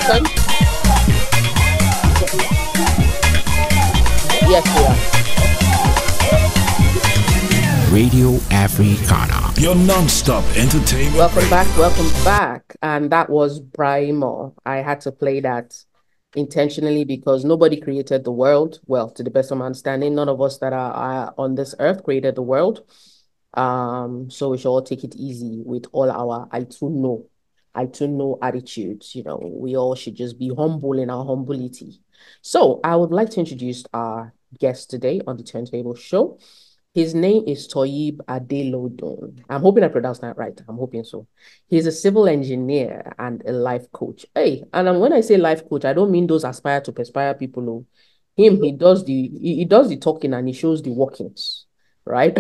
Welcome. Yes, we are. Radio Africana, your non-stop entertainment. Welcome back. And that was Brimo. I had to play that intentionally because nobody created the world. Well, to the best of my understanding, none of us that are on this earth created the world. So we should all take it easy with all our I too know attitudes. You know, we all should just be humble in our humility. So I would like to introduce our guest today on the Turntable Show. His name is Toyyib Adelodun. I'm hoping I pronounced that right. I'm hoping so. He's a civil engineer and a life coach. Hey, and when I say life coach, I don't mean those aspire to perspire people who he does the talking and he shows the workings, right?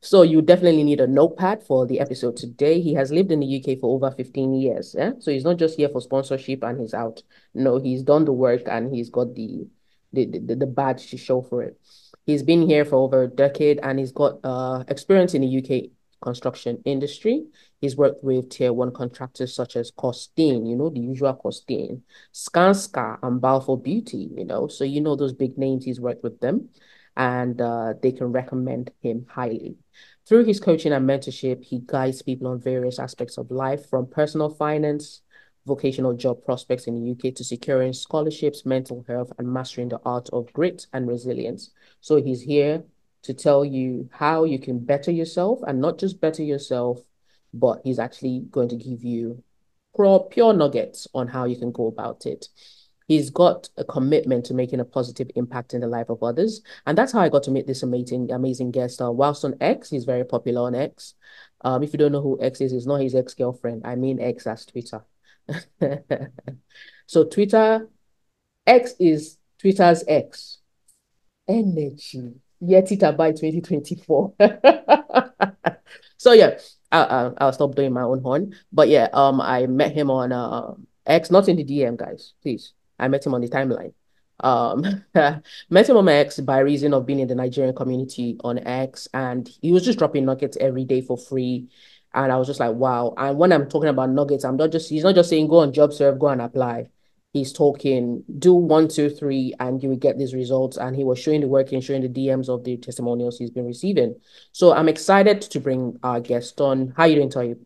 So you definitely need a notepad for the episode today. He has lived in the UK for over 15 years. Yeah? So he's not just here for sponsorship and he's out. No, he's done the work and he's got the badge to show for it. He's been here for over a decade and he's got experience in the UK construction industry. He's worked with tier 1 contractors such as Costain, you know, the usual Costain, Skanska and Balfour Beauty, you know. So you know those big names, he's worked with them and they can recommend him highly. Through his coaching and mentorship, he guides people on various aspects of life, from personal finance, vocational job prospects in the UK, to securing scholarships, mental health, and mastering the art of grit and resilience. So he's here to tell you how you can better yourself, and not just better yourself, but he's actually going to give you pure nuggets on how you can go about it. He's got a commitment to making a positive impact in the life of others. And that's how I got to meet this amazing guest. Whilst on X, he's very popular on X. If you don't know who X is, it's not his ex-girlfriend. I mean X as Twitter. So X is Twitter's X. Energy. Yettis by 2024. So yeah, I'll stop doing my own horn. But yeah, I met him on X, not in the DM, guys, please. I met him on the timeline. Met him on my X by reason of being in the Nigerian community on X, and he was just dropping nuggets every day for free. And I was just like, wow. And when I'm talking about nuggets, he's not just saying go on JobServe, go and apply. He's talking, do 1, 2, 3, and you will get these results. And he was showing the work and showing the DMs of the testimonials he's been receiving. So I'm excited to bring our guest on. How are you doing, Toyyib?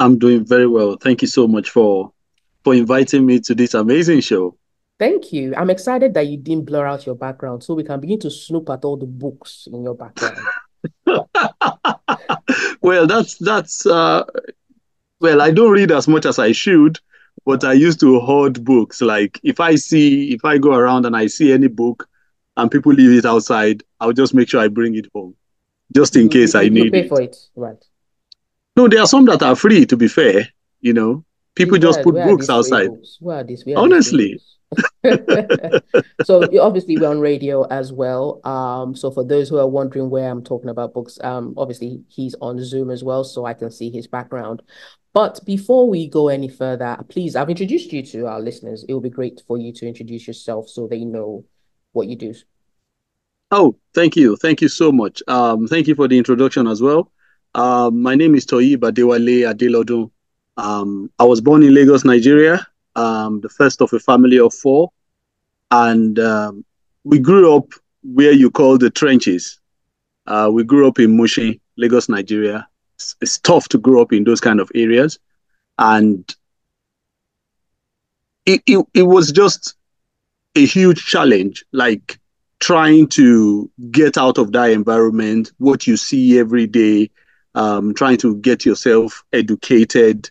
I'm doing very well. Thank you so much for inviting me to this amazing show. Thank you. I'm excited that you didn't blur out your background so we can begin to snoop at all the books in your background. Well, I don't read as much as I should, but I used to hoard books. Like if I go around and I see any book and people leave it outside, I'll just make sure I bring it home just in case I need it. You pay for it, right? No, there are some that are free, to be fair, you know. People just put books outside. Where are these? Honestly. So obviously we're on radio as well. So for those who are wondering where I'm talking about books, obviously he's on Zoom as well, so I can see his background. But before we go any further, please, I've introduced you to our listeners. It will be great for you to introduce yourself so they know what you do. Oh, thank you. Thank you so much. Thank you for the introduction as well. My name is Toyyib Adewale Adelodun. I was born in Lagos, Nigeria, the first of a family of 4. And we grew up where you call the trenches. We grew up in Mushin, Lagos, Nigeria. It's tough to grow up in those kind of areas. And it was just a huge challenge, like trying to get out of that environment, what you see every day, trying to get yourself educated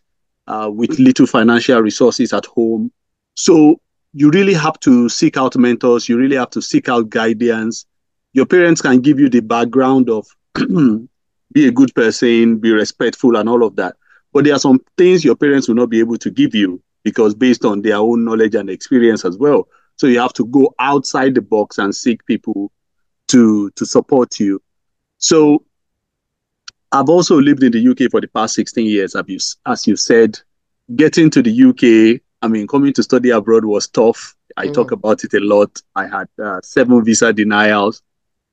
with little financial resources at home. So you really have to seek out mentors. You really have to seek out guidance. Your parents can give you the background of be a good person, be respectful and all of that. But there are some things your parents will not be able to give you because based on their own knowledge and experience as well. So you have to go outside the box and seek people to support you. So I've also lived in the UK for the past 16 years, as you said. Getting to the UK, I mean, coming to study abroad was tough. I talk about it a lot. I had 7 visa denials.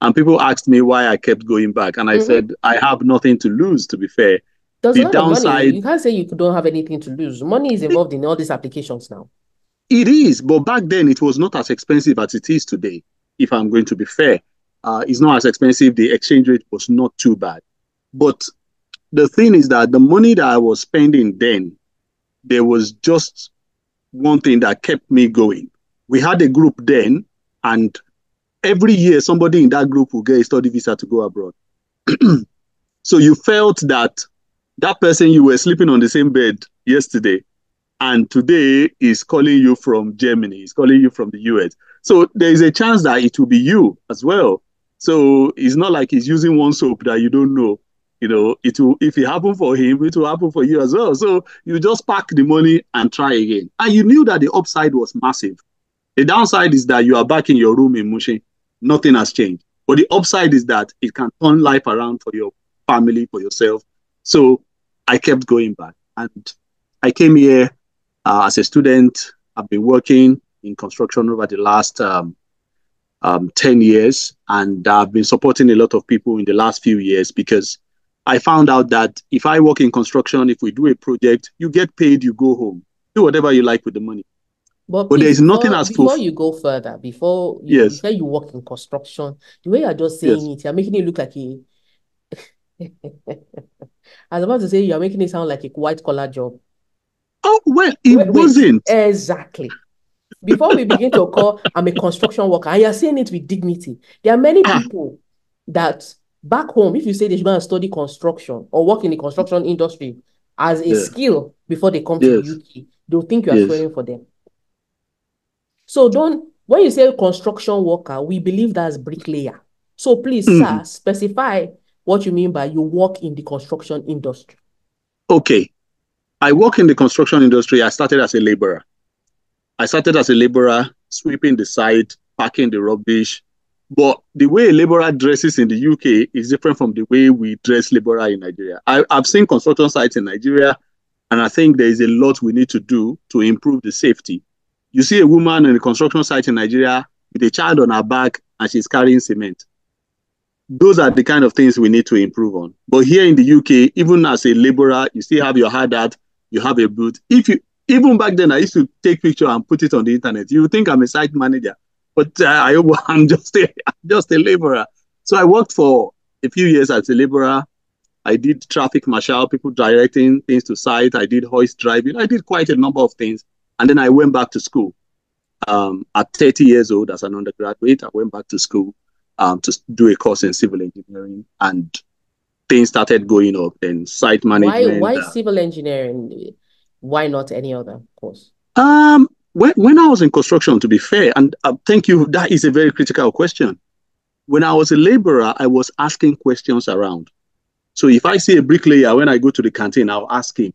And people asked me why I kept going back. And I said, I have nothing to lose, to be fair. There's a The lot of money. downside, You can't say you don't have anything to lose. Money is it, involved in all these applications now. it is, but back then it was not as expensive as it is today. If I'm going to be fair, it's not as expensive. The exchange rate was not too bad. But the thing is that the money that I was spending then, there was just one thing that kept me going. We had a group then, and every year somebody in that group will get a study visa to go abroad. So you felt that that person you were sleeping on the same bed yesterday and today is calling you from Germany, is calling you from the US. So there is a chance that it will be you as well. So it's not like he's using one soap that you don't know. You know, it will, if it happened for him, it will happen for you as well. So you just pack the money and try again. And you knew that the upside was massive. The downside is that you are back in your room in Mushin. Nothing has changed. But the upside is that it can turn life around for your family, for yourself. So I kept going back. And I came here as a student. I've been working in construction over the last 10 years. And I've been supporting a lot of people in the last few years because I found out that if I work in construction, if we do a project, you get paid, you go home. Do whatever you like with the money. But But there please, is nothing as before you go further, before you yes, say you work in construction, the way you're just saying yes. it, you're making it look like a I was about to say you're making it sound like a white collar job. Oh, well, it Wait, wasn't. exactly. Before we begin to call, I'm a construction worker, and you're saying it with dignity. There are many Ah, people that back home, if you say they should go and study construction or work in the construction industry as a yeah, skill before they come to the yes, UK, they'll think you are yes. swearing for them. So when you say construction worker, we believe that's bricklayer. So please, Mhm. sir, specify what you mean by you work in the construction industry. Okay. I work in the construction industry. I started as a laborer. I started as a laborer, sweeping the site, packing the rubbish. But the way a laborer dresses in the UK is different from the way we dress laborer in Nigeria. I've seen construction sites in Nigeria, and I think there is a lot we need to do to improve the safety. You see a woman in a construction site in Nigeria with a child on her back, and she's carrying cement. Those are the kind of things we need to improve on. But here in the UK, even as a laborer, you still have your hard hat, you have a boot. If you Even back then, I used to take picture and put it on the internet. You would think I'm a site manager, but I'm just a laborer. So I worked for a few years as a laborer. I did traffic marshal, people directing things to site. I did hoist driving. I did quite a number of things, and then I went back to school. At 30 years old, as an undergraduate, I went back to school to do a course in civil engineering, and things started going up. Then site management. Why civil engineering? Why not any other course? When I was in construction, to be fair, and thank you, that is a very critical question. When I was a laborer, I was asking questions around. So if I see a bricklayer, when I go to the canteen, I'll ask him,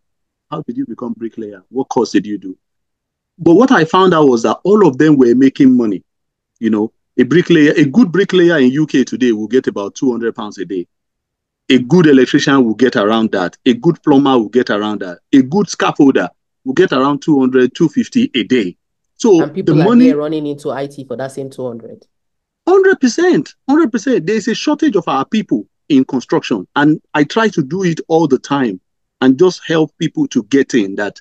how did you become bricklayer? What course did you do? But what I found out was that all of them were making money. You know, a good bricklayer in UK today will get about £200 a day. A good electrician will get around that. A good plumber will get around that. A good scaffolder will get around 200, 250 a day. So And the people are money, here running into IT for that same 200. 100%, 100%. There's a shortage of our people in construction. And I try to do it all the time and just help people to get in that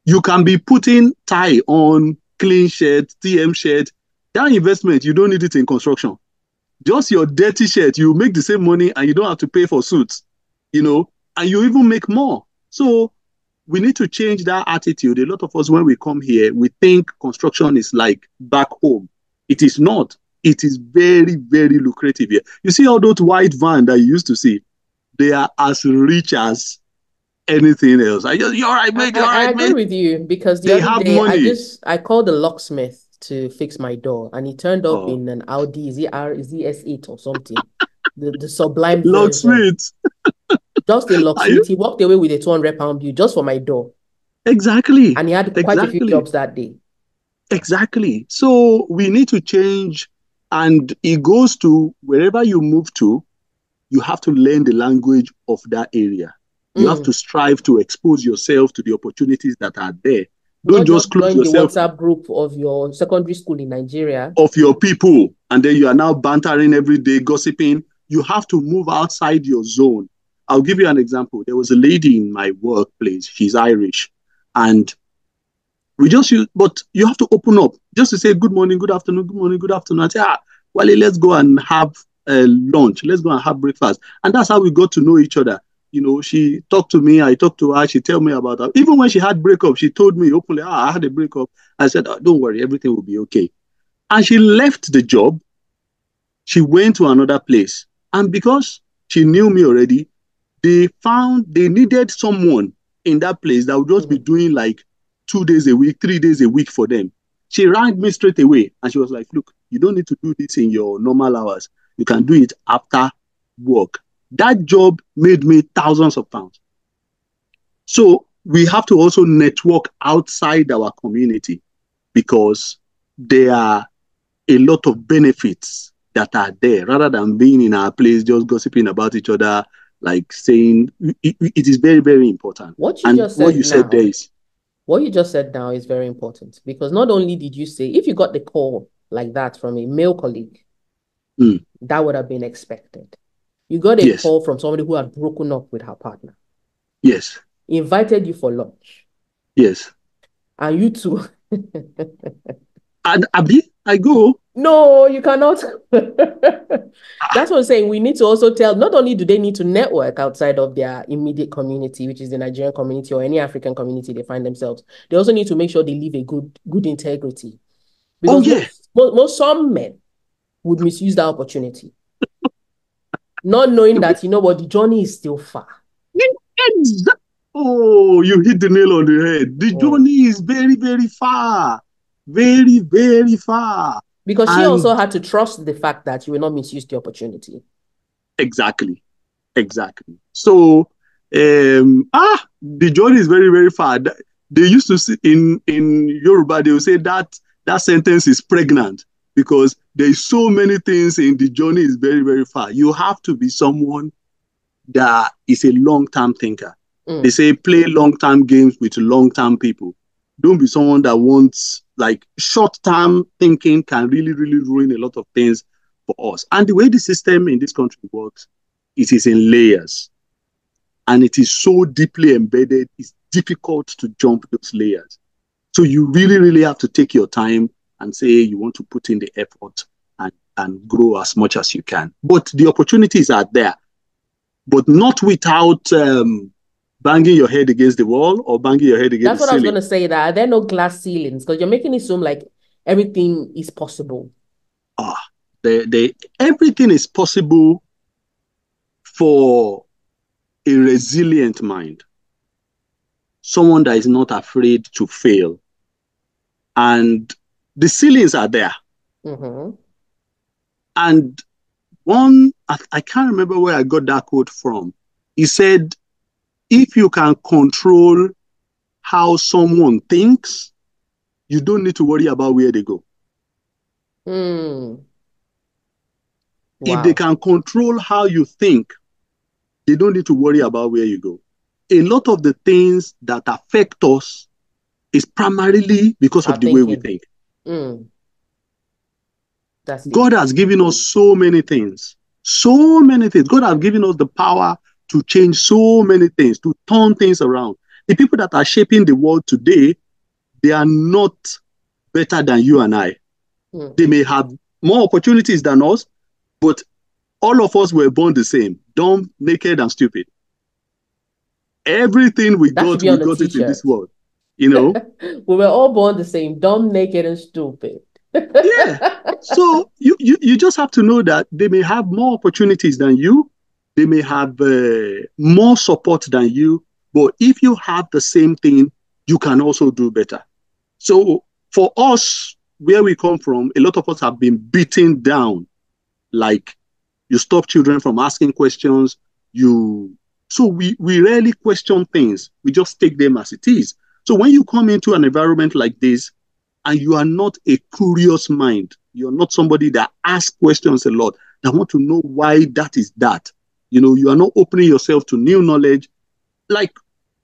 you can be putting tie on, clean shirt, TM shirt. That investment, you don't need it in construction. Just your dirty shirt, you make the same money and you don't have to pay for suits, and you even make more. So we need to change that attitude. A lot of us, when we come here, we think construction is like back home. It is not. It is very, very lucrative here. You see all those white vans that you used to see, they are as rich as anything else. You're right, mate. You're I right, agree mate. with you because the They other have day money. I called the locksmith to fix my door and he turned up Oh, in an Audi. Is it S8 or something? The sublime version. locksmith. Just a Are you? locksmith. He walked away with a 200 pound bill just for my door. Exactly. And he had quite a few Exactly. jobs that day. Exactly. So we need to change, and it goes to wherever you move to, you have to learn the language of that area. You have to Mm. strive to expose yourself to the opportunities that are there. Don't Not just just close join the yourself WhatsApp group of your secondary school in Nigeria. of your people, and then you are now bantering every day, gossiping. You have to move outside your zone. I'll give you an example. There was a lady in my workplace. She's Irish. And we just use, but you have to open up just to say good morning, good afternoon, good morning, good afternoon. I say, Wale, let's go and have lunch. Let's go and have breakfast. And that's how we got to know each other. You know, she talked to me, I talked to her, she tell me about her. Even when she had breakup, she told me openly, I had a breakup. I said, don't worry, everything will be okay. And she left the job. She went to another place. And because she knew me already, they needed someone in that place that would just be doing like 2 days a week, 3 days a week for them. She rang me straight away and she was like, look, you don't need to do this in your normal hours. You can do it after work. That job made me thousands of pounds. So we have to also network outside our community because there are a lot of benefits that are there rather than being in our place, just gossiping about each other, like saying it is very, very important. What you just said there is. What you just said now is very important because not only did you say, if you got the call like that from a male colleague, that would have been expected. You got a call from somebody who had broken up with her partner. Yes. Invited you for lunch. Yes. And you two. And Abi, I go. No, you cannot. That's what I'm saying. We need to also tell, not only do they need to network outside of their immediate community, which is the Nigerian community or any African community they find themselves, they also need to make sure they live a good integrity. Because some men would misuse that opportunity. Not knowing that, you know what, the journey is still far. Oh, you hit the nail on the head. The journey is very, very far. Very, very far. Because she also had to trust the fact that you will not misuse the opportunity. Exactly. So, the journey is very, very far. They used to see in Yoruba, they will say that sentence is pregnant because there's so many things in the journey is very, very far. You have to be someone that is a long-term thinker. They say play long-term games with long-term people. Don't be someone that wants, like, short-term thinking can really, really ruin a lot of things for us. And the way the system in this country works, it is in layers. And it is so deeply embedded, it's difficult to jump those layers. So you really, really have to take your time and say you want to put in the effort and grow as much as you can. But the opportunities are there, but not without banging your head against the wall or banging your head against the ceiling. That's what I was going to say, that are there no glass ceilings? Because you're making it seem like everything is possible. Everything is possible for a resilient mind. Someone that is not afraid to fail. And the ceilings are there. And I can't remember where I got that quote from. He said, if you can control how someone thinks, you don't need to worry about where they go. Wow. If they can control how you think, they don't need to worry about where you go. A lot of the things that affect us is primarily because of the way we think. God has given us so many things. So many things. God has given us the power to change so many things, to turn things around. The people that are shaping the world today, they are not better than you and I. They may have more opportunities than us, but all of us were born the same, dumb, naked, and stupid. Everything we got it in this world. You know? We were all born the same, dumb, naked, and stupid. Yeah. So you just have to know that they may have more opportunities than you. They may have more support than you. But if you have the same thing, you can also do better. So for us, where we come from, a lot of us have been beaten down. Like, you stop children from asking questions. So we rarely question things. We just take them as it is. So when you come into an environment like this, and you are not a curious mind, you're not somebody that asks questions a lot, that want to know why that is that. You know, you are not opening yourself to new knowledge. Like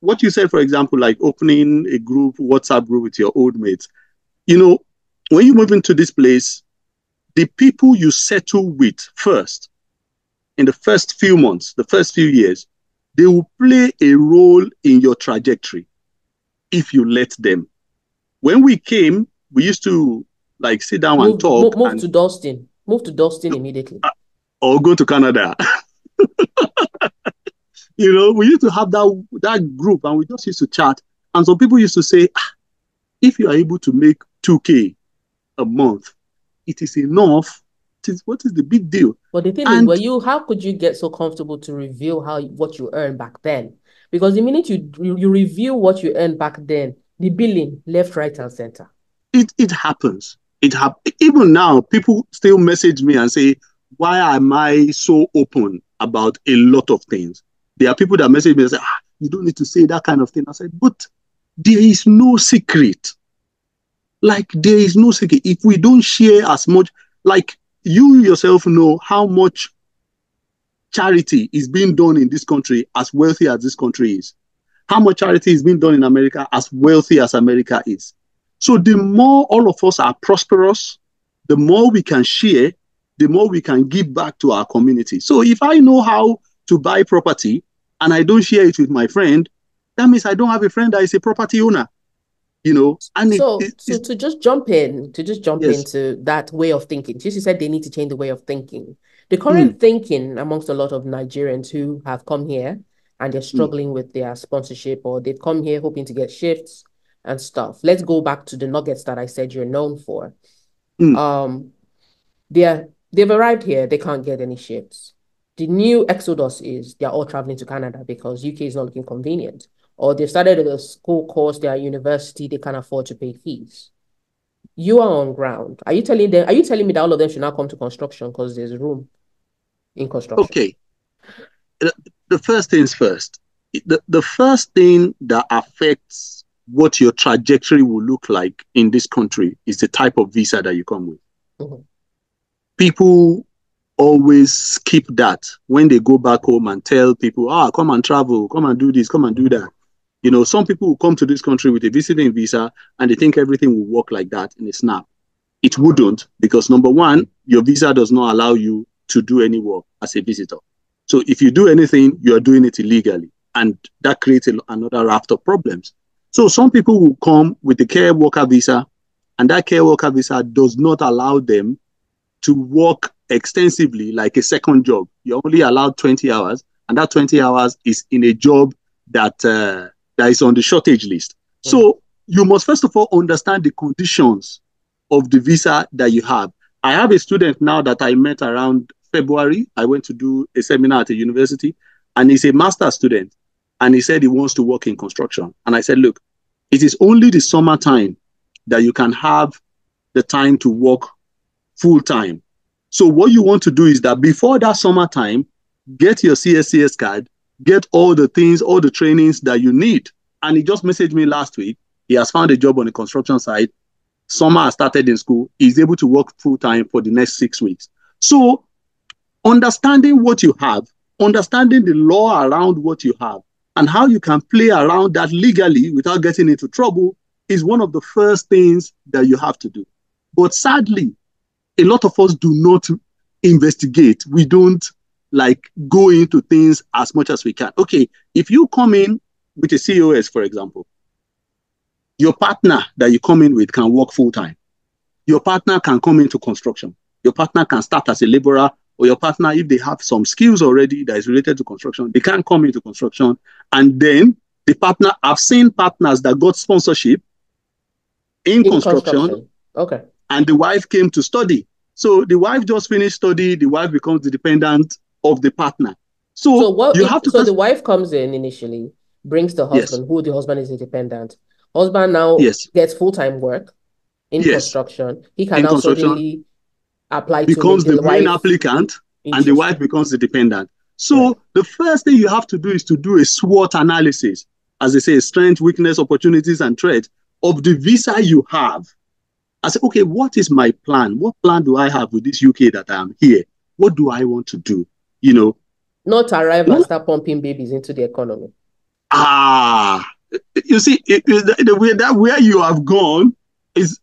what you said, for example, like opening a group, WhatsApp group with your old mates. You know, when you move into this place, the people you settle with first, in the first few months, the first few years, They will play a role in your trajectory if you let them. When we came, we used to like sit down and talk Move and to Dalston. Move to Dalston immediately. or go to Canada. We used to have that group and we just used to chat. And some people used to say, if you are able to make 2K a month, it is enough. What is the big deal? But the thing And is, how could you get so comfortable to reveal what you earned back then? Because the minute you reveal what you earned back then, the billing left, right, and center. it happens. Even now, people still message me and say, why am I so open about a lot of things? There are people that message me and say, you don't need to say that kind of thing. I said, but there is no secret. Like, there is no secret. If we don't share as much, like you yourself know how much charity is being done in this country, as wealthy as this country is. How much charity is being done in America, as wealthy as America is. So the more all of us are prosperous, the more we can share, the more we can give back to our community. So if I know how to buy property and I don't share it with my friend, that means I don't have a friend that is a property owner. And to just jump yes. into that way of thinking. Just you said they need to change the way of thinking. The current thinking amongst a lot of Nigerians who have come here and they're struggling with their sponsorship, or they've come here hoping to get shifts and stuff. Let's go back to the nuggets that I said you're known for. They've arrived here, they can't get any shifts. The new exodus is they're all traveling to Canada because UK is not looking convenient. Or they've started a school course, they're at university, they can't afford to pay fees. You are on ground. Are you telling me that all of them should now come to construction because there's room in construction? Okay. The first things first. The first thing that affects what your trajectory will look like in this country is the type of visa that you come with. Mm-hmm. People always skip that when they go back home and tell people, come and travel, come and do this, come and do that. Some people will come to this country with a visiting visa and they think everything will work like that in a snap. It wouldn't, because number one, your visa does not allow you to do any work as a visitor. So if you do anything, you are doing it illegally. And that creates another raft of problems. So some people will come with a care worker visa, and that care worker visa does not allow them to work extensively like a second job. You're only allowed 20 hours, and that 20 hours is in a job that is on the shortage list. Mm-hmm. So you must first of all understand the conditions of the visa that you have. I have a student now that I met around February. I went to do a seminar at a university, and he's a master's student, and he said he wants to work in construction. And I said, look, it is only the summertime that you can have the time to work full time. So what you want to do is that before that summertime, get your CSCS card, get all the things, all the trainings that you need. And he just messaged me last week. He has found a job on a construction site. Summer has started in school. He's able to work full time for the next 6 weeks. So understanding what you have, understanding the law around what you have, and how you can play around that legally without getting into trouble is one of the first things that you have to do. But sadly, a lot of us do not investigate. We don't go into things as much as we can. Okay, if you come in with a COS, for example, your partner that you come in with can work full time. Your partner can come into construction. Your partner can start as a laborer, or your partner, if they have some skills already that is related to construction, they can come into construction. And then the partner, I've seen partners that got sponsorship in construction. Okay. And the wife came to study. So the wife just finished study, the wife becomes the dependent of the partner. So the wife comes in initially, brings the husband, who the husband is a dependent. Husband now gets full-time work in construction. He can now suddenly apply becomes to the main applicant, and the wife becomes the dependent. So the first thing you have to do is to do a SWOT analysis, as they say, strength, weakness, opportunities, and threats of the visa you have. I say, okay, what is my plan? What plan do I have with this UK that I'm here? What do I want to do? Not arrive and start pumping babies into the economy. You see, the way that where you have gone is,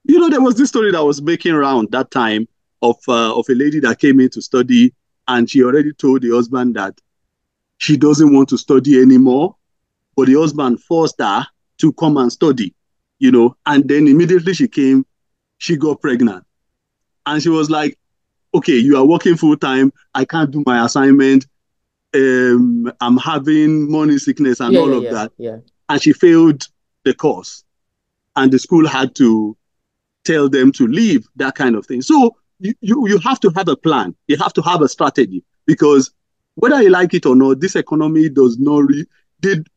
there was this story that was making around that time of a lady that came in to study, and she already told the husband that she doesn't want to study anymore, but the husband forced her to come and study, and then immediately she got pregnant. And she was like, okay, you are working full time. I can't do my assignment. I'm having morning sickness and all of that. Yeah. And she failed the course. And the school had to tell them to leave, that kind of thing. So you have to have a plan. You have to have a strategy, because whether you like it or not, this economy does not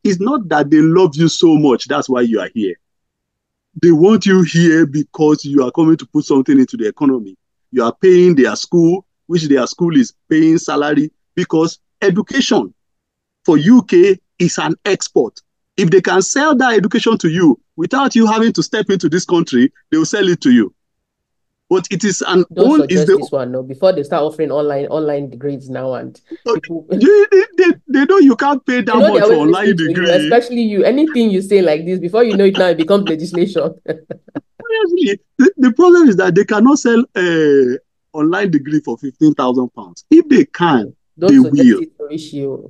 it's not that they love you so much. That's why you are here. They want you here because you are coming to put something into the economy. You are paying their school, which their school is paying salary, because education for UK is an export. If they can sell that education to you without you having to step into this country, they will sell it to you. But it is an Don't suggest this one, no. Before they start offering online degrees now, and people they know you can't pay that much for online degree. Especially you. Anything you say like this, before you know it now, it becomes legislation. Honestly, the problem is that they cannot sell online degree for £15,000. If they can, don't they suggest will. It for issue.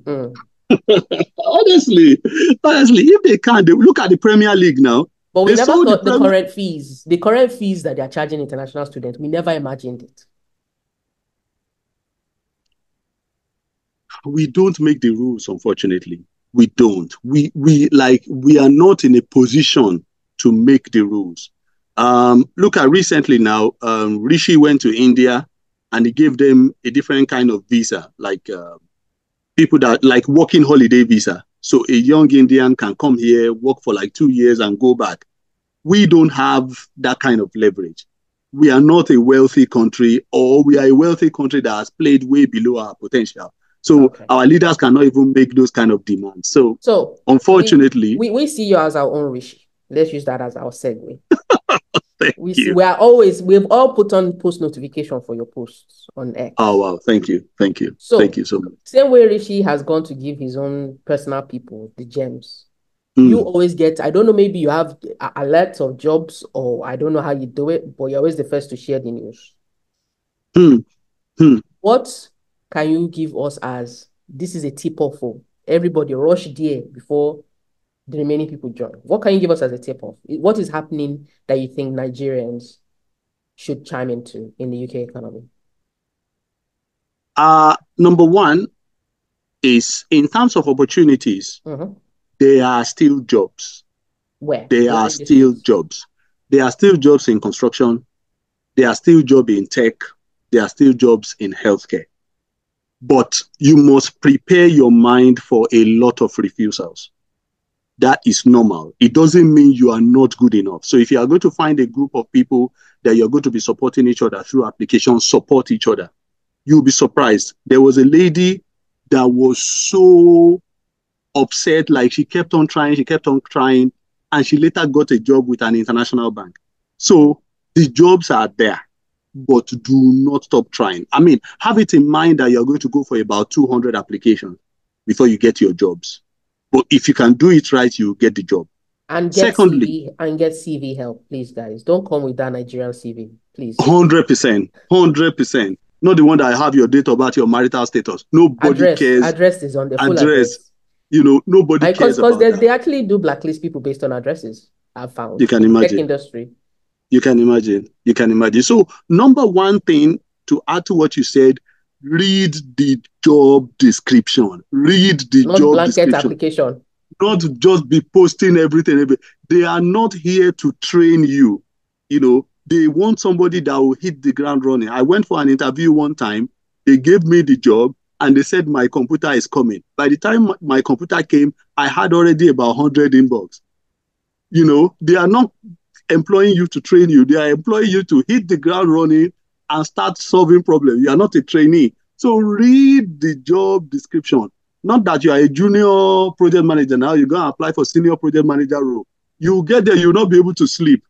honestly, if they can, they look at the Premier League now. But we never thought the current fees that they are charging international students, we never imagined it. We don't make the rules, unfortunately. We don't. We are not in a position to make the rules. Look at recently now, Rishi went to India and he gave them a different kind of visa, like people that like working holiday visa. So a young Indian can come here, work for like 2 years and go back. We don't have that kind of leverage. We are not a wealthy country, or we are a wealthy country that has played way below our potential. So our leaders cannot even make those kind of demands. So unfortunately, we see you as our own Rishi. Let's use that as our segue. Thank you. We've all put on post notification for your posts on X. Oh wow, thank you. So thank you so much. Same way Rishi has gone to give his own personal people the gems. You always get, I don't know, maybe you have alerts of jobs, or I don't know how you do it, but you're always the first to share the news. What can you give us as this is a tip-off for everybody? Rush there before the remaining people join. What can you give us as a tip-off? What is happening that you think Nigerians should chime into in the UK economy? Number one is in terms of opportunities. There are still jobs. Where? There are still jobs. There are still jobs in construction. There are still jobs in tech. There are still jobs in healthcare. But you must prepare your mind for a lot of refusals. That is normal. It doesn't mean you are not good enough. So if you are going to find a group of people that you're going to be supporting each other through applications, support each other. You'll be surprised. There was a lady that was so upset, like she kept on trying, and she later got a job with an international bank. So the jobs are there, but do not stop trying. I mean, have it in mind that you're going to go for about 200 applications before you get your jobs. But if you can do it right, you get the job. And get CV help, please, guys. Don't come with that Nigerian CV, please. 100%. Not the one that have your date of birth, your marital status. Nobody cares. Address is on the full address. Nobody cares about that. Because they actually do blacklist people based on addresses, I've found. You can imagine. Tech industry. You can imagine. So, number one thing, to add to what you said, read the job description. Not blanket application. Not just be posting everything. They are not here to train you. They want somebody that will hit the ground running. I went for an interview one time. They gave me the job and they said my computer is coming. By the time my computer came, I had already about 100 inbox. They are not employing you to train you. They are employing you to hit the ground running and start solving problems. You are not a trainee. So read the job description. Not that you are a junior project manager now, you're going to apply for senior project manager role. You get there, you'll not be able to sleep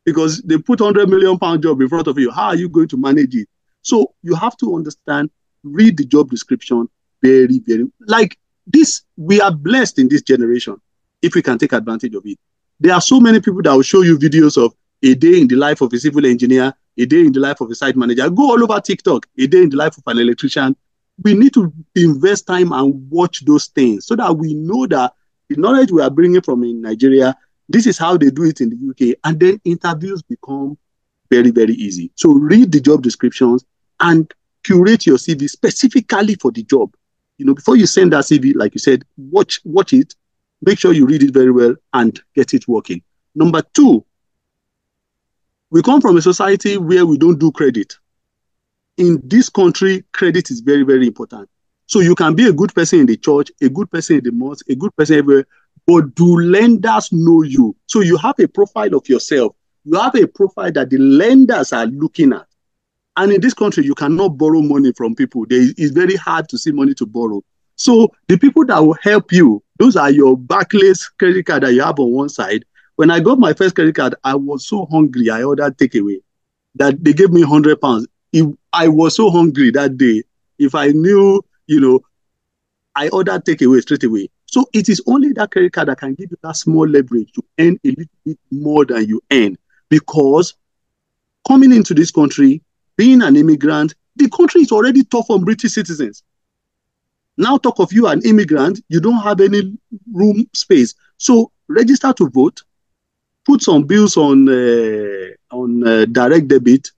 because they put £100 million job in front of you. How are you going to manage it? So you have to understand, read the job description very, very, like this, we are blessed in this generation if we can take advantage of it. There are so many people that will show you videos of a day in the life of a civil engineer, a day in the life of a site manager. Go all over TikTok, a day in the life of an electrician. we need to invest time and watch those things so that we know that the knowledge we are bringing from in Nigeria, this is how they do it in the UK. And then interviews become very, very easy. So read the job descriptions and curate your CV specifically for the job. Before you send that CV, like you said, watch it, make sure you read it very well and get it working. Number two, we come from a society where we don't do credit. In this country, credit is very, very important. So you can be a good person in the church, a good person in the mosque, a good person everywhere, but do lenders know you? So you have a profile of yourself. You have a profile that the lenders are looking at. And in this country, you cannot borrow money from people. It's very hard to see money to borrow. So the people that will help you, those are your Barclays credit card that you have on one side. When I got my first credit card, I was so hungry. I ordered takeaway that they gave me £100. I was so hungry that day. If I knew, I ordered takeaway straight away. So it is only that credit card that can give you that small leverage to earn a little bit more than you earn. Because coming into this country, being an immigrant, the country is already tough on British citizens. Now talk of you, an immigrant, you don't have any room space. So register to vote, put some bills on direct debit,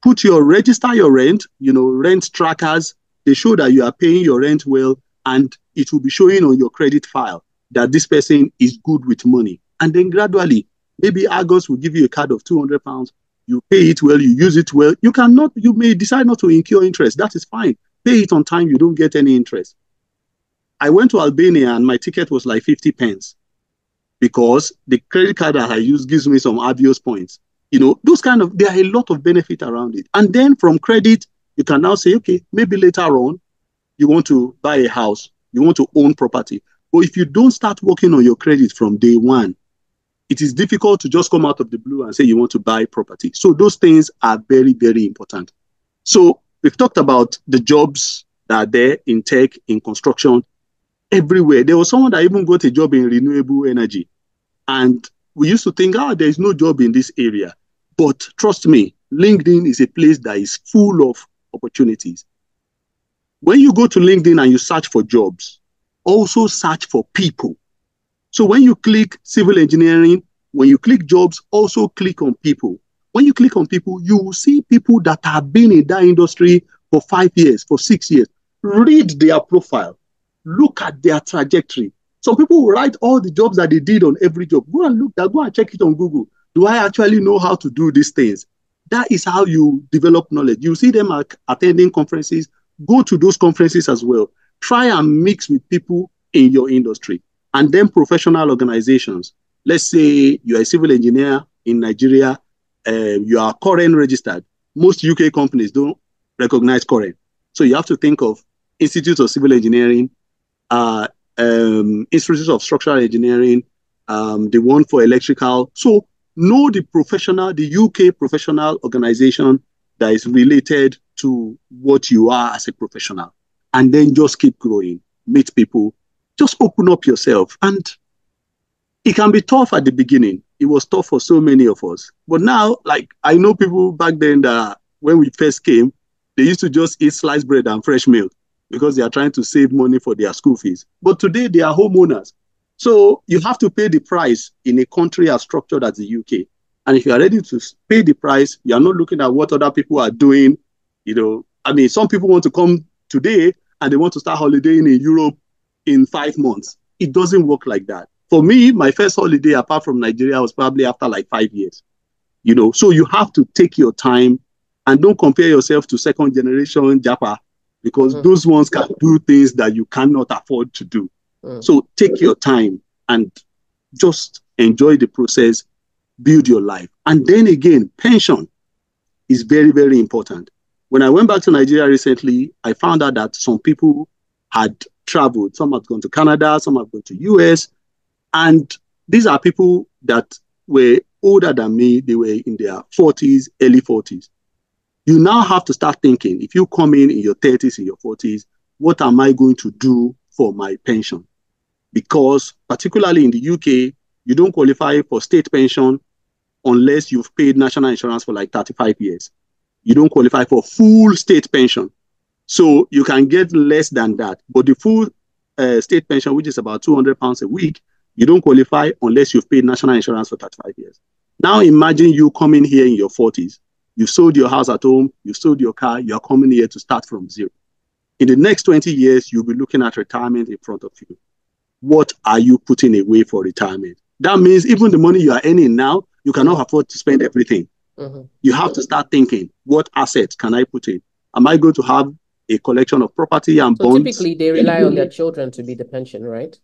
register your rent, rent trackers. They show that you are paying your rent well, and it will be showing on your credit file that this person is good with money. And then gradually, maybe August will give you a card of £200. You pay it well, you use it well. You may decide not to incur interest. That is fine. Pay it on time, you don't get any interest. I went to Albania and my ticket was like 50 pence because the credit card that I use gives me some obvious points. There are a lot of benefit around it. And then from credit, you can now say, okay, maybe later on, you want to buy a house, you want to own property. But if you don't start working on your credit from day one, it is difficult to just come out of the blue and say you want to buy property. So those things are very, very important. So we've talked about the jobs that are there in tech, in construction, everywhere. There was someone that even got a job in renewable energy. And we used to think, there is no job in this area. But trust me, LinkedIn is a place that is full of opportunities. When you go to LinkedIn and you search for jobs, also search for people. So when you click civil engineering, when you click jobs, also click on people. When you click on people, you will see people that have been in that industry for 5 years, for 6 years. Read their profile. Look at their trajectory. Some people will write all the jobs that they did on every job. Go and check it on Google. Do I actually know how to do these things? That is how you develop knowledge. You see them attending conferences. Go to those conferences as well. Try and mix with people in your industry. And then professional organizations. Let's say you're a civil engineer in Nigeria. You are current registered. Most UK companies don't recognize current. So you have to think of Institutes of Civil Engineering, Institutes of Structural Engineering, the one for electrical. So know the UK professional organization that is related to what you are as a professional. And then just keep growing, meet people, just open up yourself. And it can be tough at the beginning. It was tough for so many of us. But now, I know people back then that when we first came, they used to just eat sliced bread and fresh milk because they are trying to save money for their school fees. But today, they are homeowners. So you have to pay the price in a country as structured as the UK. And if you are ready to pay the price, you are not looking at what other people are doing. Some people want to come today and they want to start holidaying in Europe in 5 months. It doesn't work like that. For me, my first holiday apart from Nigeria was probably after 5 years. So you have to take your time and don't compare yourself to second generation Japa because those ones can do things that you cannot afford to do. So take your time and just enjoy the process, build your life. And then again, pension is very, very important. When I went back to Nigeria recently, I found out that some people had traveled. Some have gone to Canada, some have gone to US. And these are people that were older than me. They were in their 40s, early 40s. You now have to start thinking, if you come in your 30s, in your 40s, what am I going to do for my pension? Because particularly in the UK, you don't qualify for state pension unless you've paid national insurance for 35 years. You don't qualify for full state pension. So you can get less than that. But the full state pension, which is about £200 a week, you don't qualify unless you've paid national insurance for 35 years. Now imagine you coming here in your 40s. You sold your house at home, you sold your car, you're coming here to start from zero. In the next 20 years, you'll be looking at retirement in front of you. What are you putting away for retirement? That means even the money you are earning now, you cannot afford to spend everything. You have to start thinking, what assets can I put in? Am I going to have a collection of property and So bonds? typically they rely on their children to be the pension, right?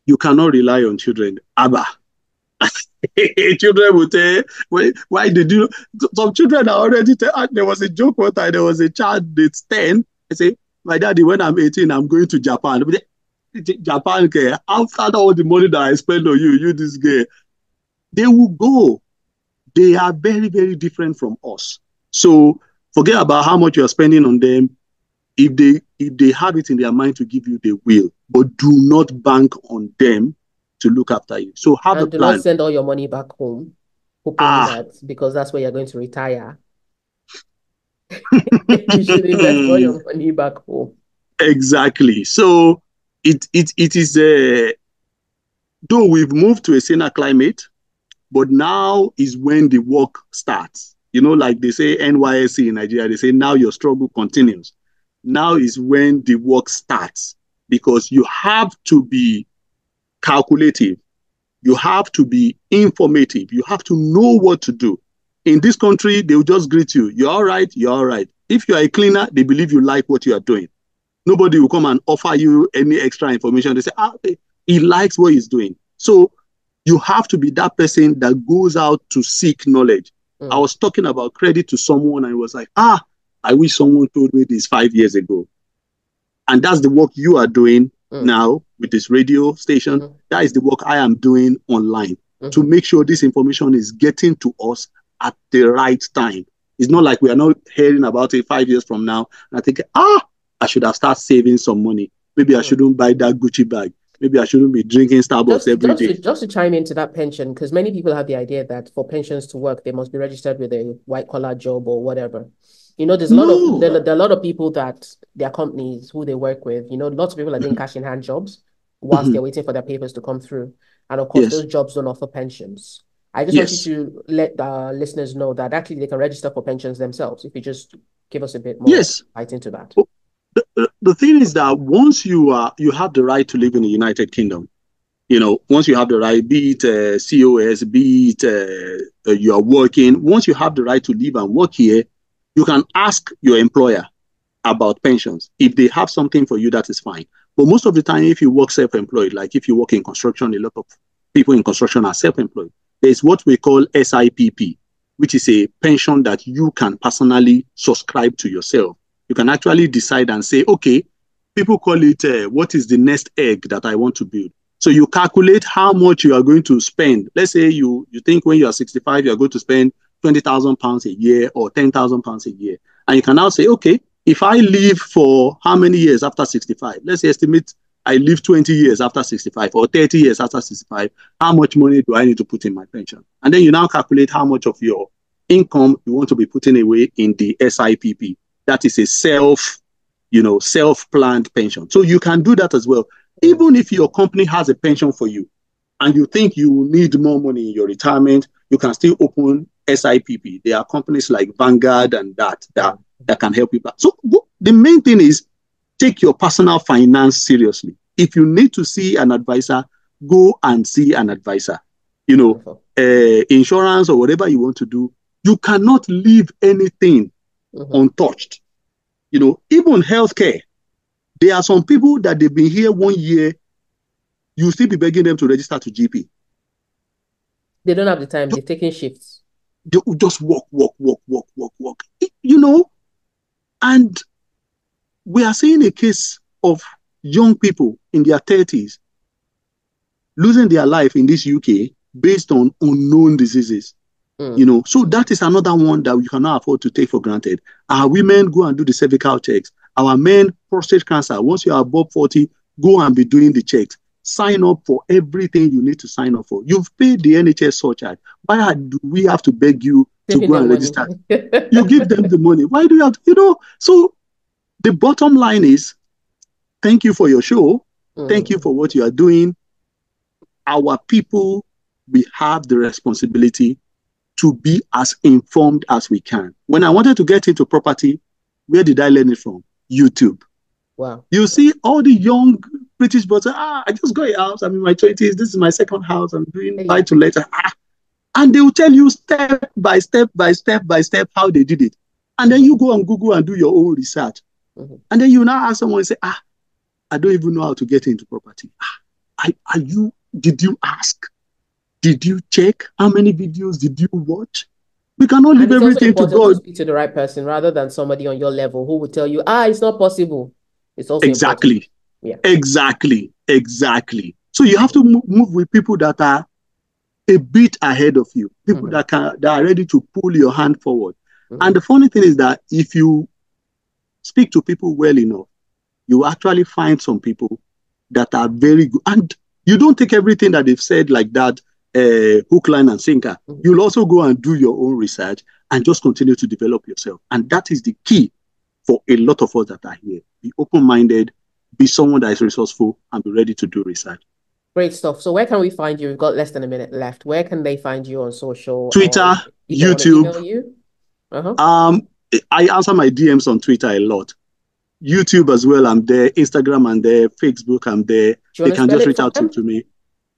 You cannot rely on children. Abba. Children will say, why did you? Some children are already, there was a joke one time, there was a child that's 10. I say, my daddy, when I'm 18, I'm going to Japan. Japan, okay, after all the money that I spend on you this girl, they will go. They are very, very different from us. So forget about how much you're spending on them. If they have it in their mind to give you, they will. But do not bank on them to look after you. So have a do plan. not send all your money back home, hoping that because that's where you're going to retire. You should invest all your money back home. Exactly. So it is though we've moved to a saner climate, but now is when the work starts. You know, like they say NYSC in Nigeria, they say now your struggle continues. Now is when the work starts, because you have to be calculative. You have to be informative. You have to know what to do. In this country, they will just greet you. You're all right. You're all right. If you're a cleaner, they believe you like what you are doing. Nobody will come and offer you any extra information. They say, he likes what he's doing. So you have to be that person that goes out to seek knowledge. I was talking about credit to someone and I was like, I wish someone told me this 5 years ago. And that's the work you are doing now with this radio station. That is the work I am doing online to make sure this information is getting to us at the right time. It's not like we are not hearing about it 5 years from now. And I think, I should have started saving some money. Maybe I shouldn't buy that Gucci bag. Maybe I shouldn't be drinking Starbucks every day. Just to chime into that pension, because many people have the idea that for pensions to work, they must be registered with a white-collar job or whatever. You know, there are a lot of people that their companies, who they work with, you know, lots of people are doing cash-in-hand jobs whilst they're waiting for their papers to come through. And of course, those jobs don't offer pensions. I just want you to let the listeners know that actually they can register for pensions themselves. If you just give us a bit more light into that. The thing is that once you have the right to live in the United Kingdom, you know, once you have the right, be it COS, be it you are working, once you have the right to live and work here, you can ask your employer about pensions. If they have something for you, that is fine. But most of the time, if you work self-employed, like if you work in construction, a lot of people in construction are self-employed. There's what we call SIPP, which is a pension that you can personally subscribe to yourself. You can actually decide and say, okay, people call it, what is the nest egg that I want to build? So you calculate how much you are going to spend. Let's say you think when you are 65, you are going to spend £20,000 a year or £10,000 a year. And you can now say, okay, if I live for how many years after 65? Let's say estimate I live 20 years after 65 or 30 years after 65. How much money do I need to put in my pension? And then you now calculate how much of your income you want to be putting away in the SIPP. That is a self-planned pension. So you can do that as well. Even if your company has a pension for you and you think you need more money in your retirement, you can still open SIPP. There are companies like Vanguard and that can help you. So the main thing is take your personal finance seriously. If you need to see an advisor, go and see an advisor. You know, insurance or whatever you want to do, you cannot leave anything untouched. You know, even healthcare, there are some people that they've been here 1 year, you still be begging them to register to GP. They don't have the time. They're taking shifts. They just walk. You know, and we are seeing a case of young people in their 30s losing their life in this UK based on unknown diseases. You know, so that is another one that we cannot afford to take for granted. Our women go and do the cervical checks. Our men, prostate cancer, once you are above 40, go and be doing the checks. Sign up for everything you need to sign up for. You've paid the NHS surcharge. Why do we have to beg you to go and register? You give them the money. Why do you have to, you know? So the bottom line is, thank you for your show. Thank you for what you are doing. Our people, we have the responsibility to be as informed as we can. When I wanted to get into property, where did I learn it from? YouTube. Wow. You see all the young British boys say, I just got a house. I'm in my 20s. This is my second house. I'm doing buy to let. And they will tell you step by step by step by step how they did it. And then you go on Google and do your own research. And then you now ask someone and say, I don't even know how to get into property. Did you ask? Did you check? How many videos did you watch? We cannot leave everything to God. To speak to the right person rather than somebody on your level who will tell you, it's not possible. It's also exactly. Yeah. Exactly. So you have to move with people that are a bit ahead of you, people that are ready to pull your hand forward. And the funny thing is that if you speak to people well enough, you actually find some people that are very good. And you don't take everything that they've said like that, hook, line, and sinker. You'll also go and do your own research and just continue to develop yourself. And that is the key for a lot of us that are here. Be open-minded, be someone that is resourceful, and be ready to do research. Great stuff. So where can we find you? We've got less than a minute left. Where can they find you on social? Twitter, YouTube. You? I answer my DMs on Twitter a lot. YouTube as well, I'm there. Instagram, I'm there. Facebook, I'm there. They can just reach out to me.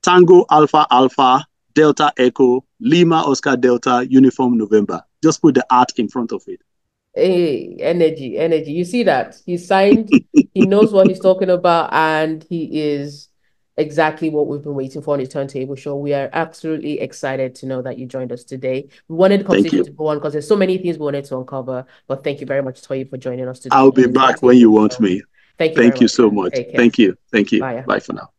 Tango Alpha Alpha Delta Echo Lima Oscar Delta Uniform November. Just put the art in front of it. Hey, energy. You see that? He's signed. He knows what he's talking about, and he is exactly what we've been waiting for on his turntable show. We are absolutely excited to know that you joined us today. We wanted the conversation to go on because there's so many things we wanted to uncover. But thank you very much, Toyyib, for joining us today. I'll be back when you want me. Thank you so much. Thank you. Bye. Bye for now.